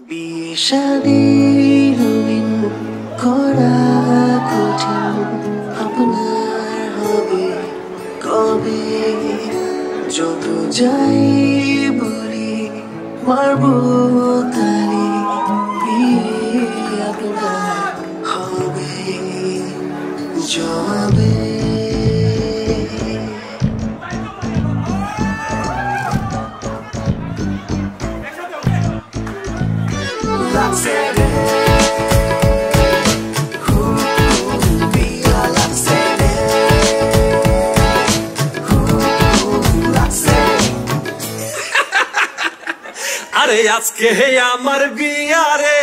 বিয়ে শাদী রঙিন করা কঠিন, আপনার হবে কবে? যত যাই বলি মারব তালি, বিয়ে আপনার হবে জবে। আরে আজকে আমার বিয়া রে,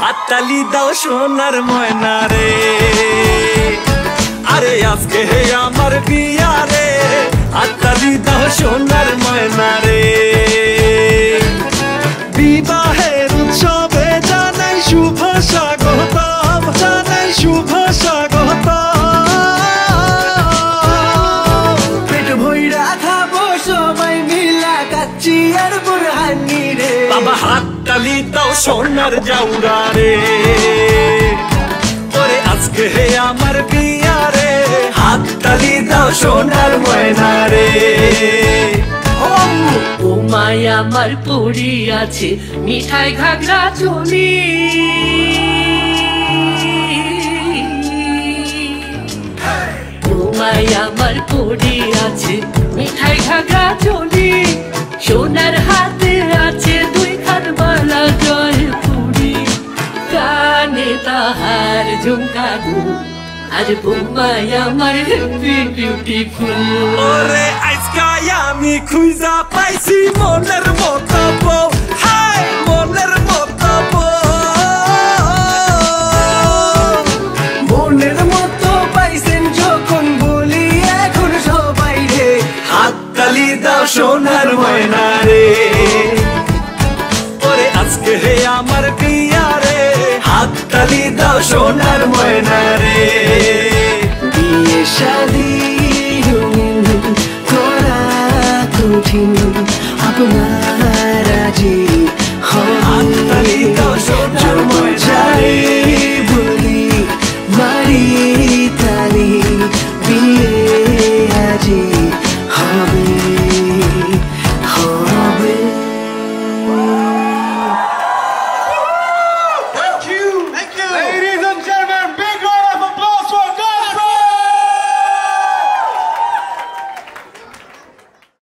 হাততালি দাও সোনার ময়না রে। আরে আজকে আমার বিয়া রে, হাততালি দাও সোনার ময়না রে। বিবাহের উৎসবে জানাই শুভ স্বাগতম, জানাই শুভ স্বাগতম। পেট ভইরা খাবো সবাই মিলা কাচ্চি আর বুরহানি রে। বাবা হাততালি দাও সোনার জাউরা রে। ওরে আজকে আমার বিয়া রে, হাততালি দাও সোনার ময়না রে। ও মায়া আমার পড়ি আছে মিঠাই ঘাগরা চলি, ও মায়া আমার পড়ি আছে মিঠাই ঘাগরা চলি। সোনার হাতে আছে দুই খান বালা জয় পুরি, কানে তাহার ঝুমকা দুল, আর বোমাই আমার হেভি বিউটিফুল। ওরে আজকাই আমি খুঁজা পাইছি মনের মতো বউ, হাই মনের মতো বউ। মনের মতো পাইছেন যখন বলি এখন সবাই রে। হাততালি দাও সোনার ময়না রে। ওরে আজকে আমার বিয়া রে, হাততালি দাও সোনার ময়না রে। বিয়ে শাদী রঙিন করা কঠিন,